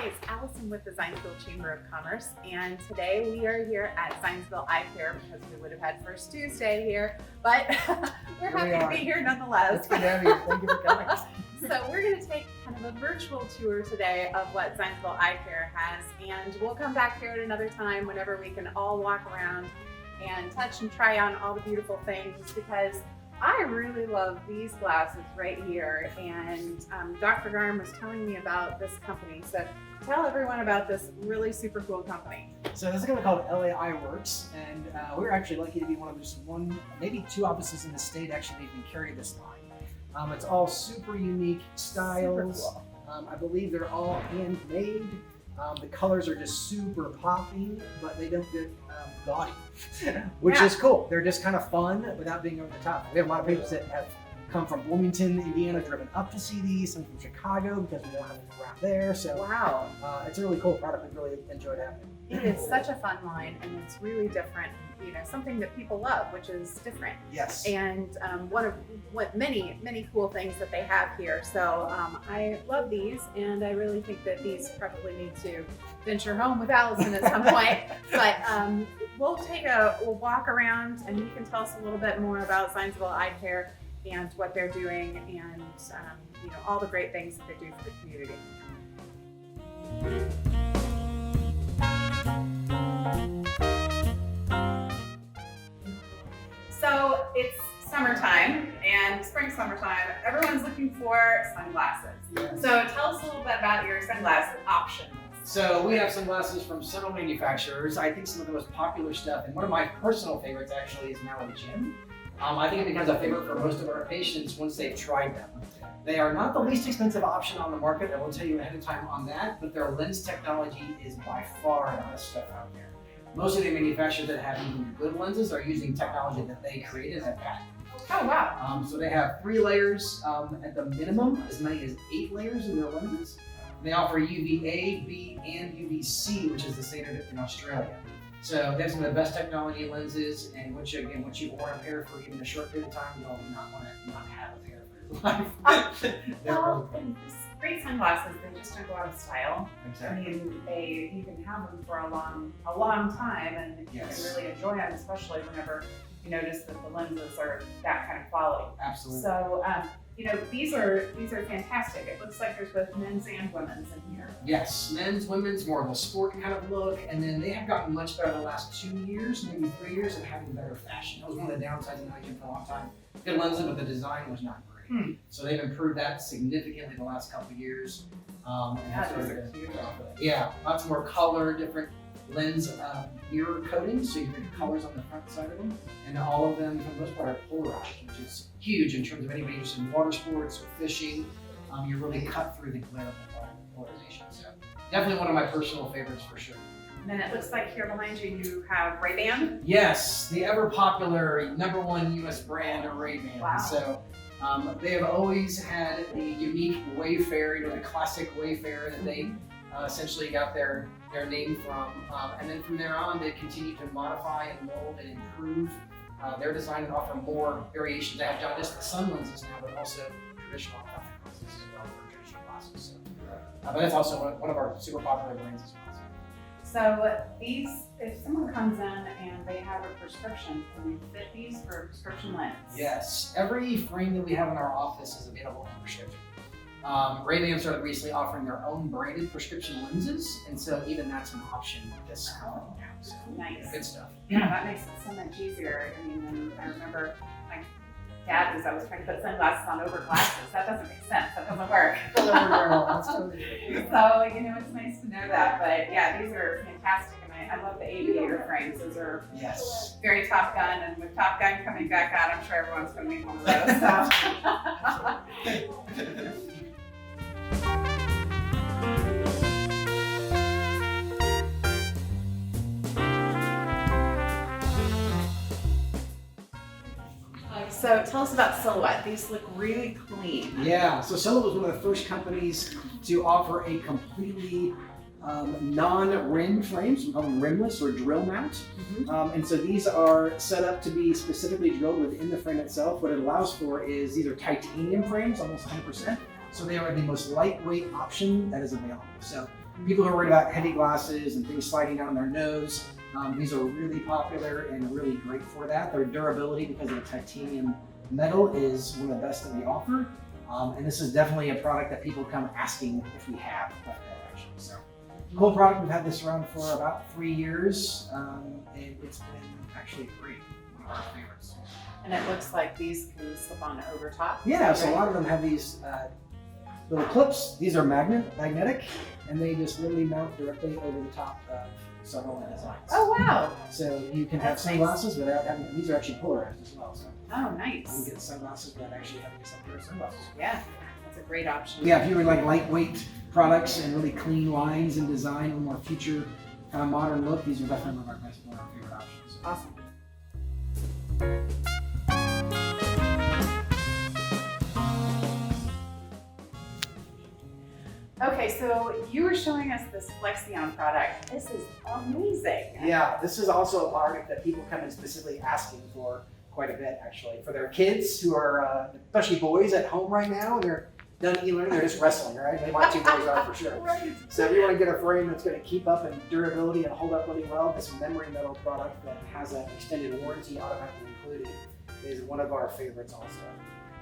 it's Allison with the Zionsville Chamber of Commerce, and today we are here at Zionsville Eyecare because we would have had First Tuesday here, but we're happy to be here nonetheless. It's good to have you. Thank you for coming. So we're going to take kind of a virtual tour today of what Zionsville Eyecare has, and we'll come back here at another time whenever we can all walk around and touch and try on all the beautiful things, because I really love these glasses right here, and Dr. Garm was telling me about this company. So tell everyone about this really super cool company. So this is a company called LA Eyeworks, and we're actually lucky to be one of just one, maybe two offices in the state actually even carry this line. It's all super unique styles. Super cool. I believe they're all handmade. The colors are just super popping, but they don't get gaudy, which is cool. They're just kind of fun without being over the top. We have a lot of patients that have come from Bloomington, Indiana, driven up to see these, some from Chicago because we don't have anything around there. So Wow. It's a really cool product. We really enjoyed having it. It is such a fun line, and it's really different, you know, something that people love, which is different. Yes. And one of what many cool things that they have here. So I love these, and I really think that these probably need to venture home with Allison at some point. But we'll walk around, and you can tell us a little bit more about Zionsville Eyecare and what they're doing, and you know, all the great things that they do for the community. So it's summertime, and summertime, everyone's looking for sunglasses. Yes. So tell us a little bit about your sunglasses options. So we have sunglasses from several manufacturers. I think some of the most popular stuff, and one of my personal favorites actually, is Mallet Gym. I think it becomes a favorite for most of our patients once they've tried them. They are not the least expensive option on the market. I will tell you ahead of time on that, but their lens technology is by far the best stuff out there. Most of the manufacturers that have even good lenses are using technology that they created at patent. Oh wow. So they have 3 layers at the minimum, as many as 8 layers in their lenses. They offer UVA, B, and UVC, which is the standard in Australia. So they have some of the best technology lenses, and once you wear a pair for even a short period of time, you'll not want to not have a pair for your life. Well, great sunglasses, they just don't go out of style. Exactly. I mean, you can have them for a long time, and you Yes. can really enjoy them, especially whenever you notice that the lenses are that kind of quality. Absolutely. So, you know, these are fantastic. It looks like there's both men's and women's in here. Yes, men's, women's, more of a sport kind of look, and then they have gotten much better the last 2 years, maybe 3 years, of having better fashion. That was one of the downsides in Eyecare for a long time. Good lenses, but the design was not great. So they've improved that significantly the last couple of years. And That that's is where a cute. yeah, lots more color, different lens mirror coatings, so you get colors on the front side of them, and all of them, for the most part, are polarized, which is huge in terms of anybody interested in water sports or fishing. You really cut through the glare of the polarization. So definitely one of my personal favorites for sure. And then it looks like here behind you have Ray-Ban. Yes, the ever popular #1 U.S. brand of Ray-Ban. Wow. So they have always had the unique Wayfarer, you know, the classic Wayfarer that they essentially got their name from. And then from there on, they continue to modify and mold and improve their design and offer more variations. They have not just the sun lenses now, but also traditional contact lenses as well for traditional glasses. So, but that's also one of our super popular brands as well. So these, if someone comes in and they have a prescription, can we fit these for a prescription lens? Yes, every frame that we have in our office is available in prescription. Ray-Ban started recently offering their own branded prescription lenses, and so even that's an option this coming now. So Nice. good stuff. Yeah, that makes it so much easier. I mean, and I remember my dad was always trying to put sunglasses on over glasses. That doesn't make sense. That doesn't work. That's totally true. So, you know, it's nice to know that. But yeah, these are fantastic, and I love the aviator frames. Those are Yes. very Top Gun, and with Top Gun coming back out, I'm sure everyone's going to need one of those. So. So tell us about Silhouette. These look really clean. Yeah, so Silhouette was one of the first companies to offer a completely non-rim frames. We call them rimless or drill mount. And so these are set up to be specifically drilled within the frame itself. What it allows for is these are titanium frames, almost 100%. So they are the most lightweight option that is available. So people who are worried about heavy glasses and things sliding down their nose, these are really popular and really great for that. Their durability, because of the titanium metal, is one of the best that we offer. And this is definitely a product that people come asking if we have like that actually. So cool product. We've had this around for about 3 years, and it's been actually great. One of our favorites. And it looks like these can slip on over top. Yeah, so a lot of them have these little clips. These are magnetic, and they just literally mount directly over the top of several designs. Oh wow! So you can have sunglasses without having. These are actually polarized as well. So oh you nice. can get sunglasses without actually having some pair of sunglasses. Yeah, that's a great option. Yeah, if you would like lightweight products and really clean lines and design, a more future kind of modern look, these are definitely one of our favorite options. Awesome. Okay, so you were showing us this Flexion product. This is amazing. Yeah, this is also a product that people come in specifically asking for quite a bit, actually, for their kids who are, especially boys at home right now. They're done e-learning, they're just wrestling, right? They want 2 boys out for sure. Right. So if you want to get a frame that's going to keep up in durability and hold up really well, this memory metal product that has an extended warranty automatically included is one of our favorites also.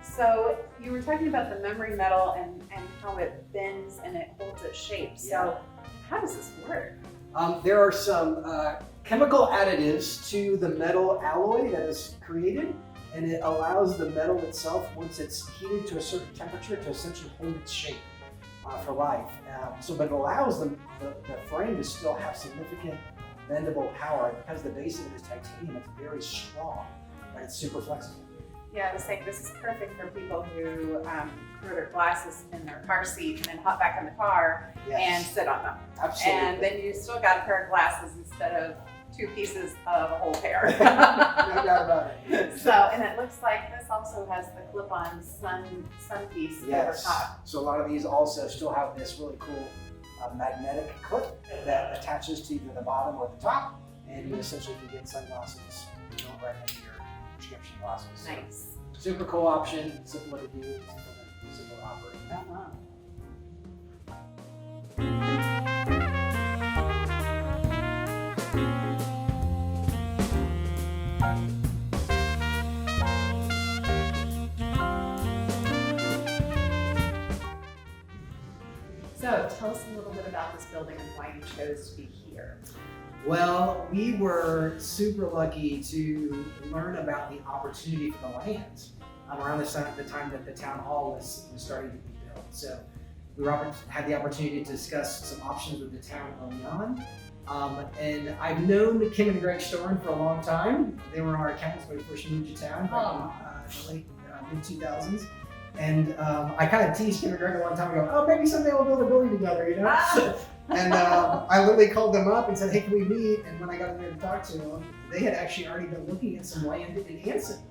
So you were talking about the memory metal and how it bends and it holds its shape. So how does this work? There are some chemical additives to the metal alloy that is created, and it allows the metal itself, once it's heated to a certain temperature, to essentially hold its shape for life. But it allows the frame to still have significant bendable power. Because the base of it is titanium, it's very strong, but it's super flexible. Yeah, I was saying this is perfect for people who throw their glasses in their car seat and then hop back in the car and sit on them. Absolutely. And then you still got a pair of glasses instead of 2 pieces of a whole pair. No doubt about it. So, and it looks like this also has the clip-on sun piece over top. So a lot of these also still have this really cool magnetic clip that attaches to either the bottom or the top, and you essentially can get sunglasses right next to your prescription glasses. Nice. Super cool option, simple to do, simple to operate. Uh-huh. So tell us a little bit about this building and why you chose to be here. Well, we were super lucky to learn about the opportunity for the land around the time that the town hall was starting to be built. So we had the opportunity to discuss some options with the town early on. And I've known Kim and Greg Storn for a long time. They were our accountants when we first moved to town back in the late mid-2000s. And I kind of teased Kim and Greg a long time ago, oh, maybe someday we'll build a building together, you know? And I literally called them up and said, hey, can we meet? And when I got in there to talk to them, they had actually already been looking at some land in Anson.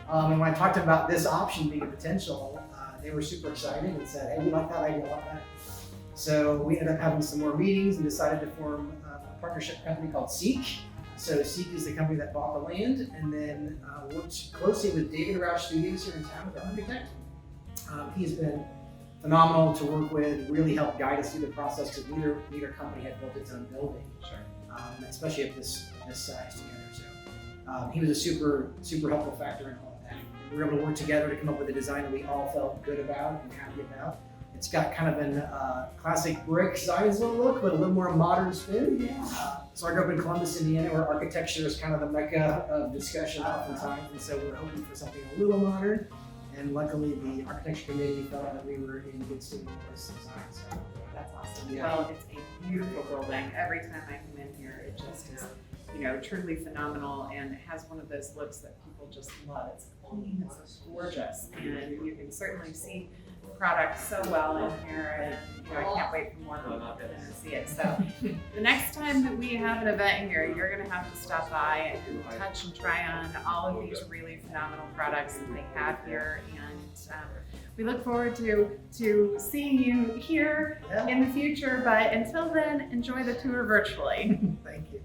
And when I talked about this option being a potential, they were super excited and said, hey, we like that idea a lot better. So we ended up having some more meetings and decided to form a partnership company called Seek. So Seek is the company that bought the land, and then worked closely with David Roush Studios here in town, the architect. He's been phenomenal to work with, really helped guide us through the process because neither company had built its own building, especially at this size together. So he was a super helpful factor in all of that. We were able to work together to come up with a design that we all felt good about and happy about. It's got kind of an classic brick Zionsville look, but a little more modern spin. So I grew up in Columbus, Indiana, where architecture is kind of the mecca of discussion oftentimes, and so we're hoping for something a little modern. And luckily, the architecture committee felt that we were in good stead with this design. So that's awesome. Yeah. Well, it's a beautiful building. Every time I come in here, it just is, truly phenomenal, and it has one of those looks that people just love. It's clean, it's gorgeous, and you can certainly see the product so well in here, and I can't wait for more people to see it. So the next time that we have an event here, you're going to have to stop by and touch and try on all of these really phenomenal products that they have here, and we look forward to seeing you here in the future. But until then, enjoy the tour virtually. thank you.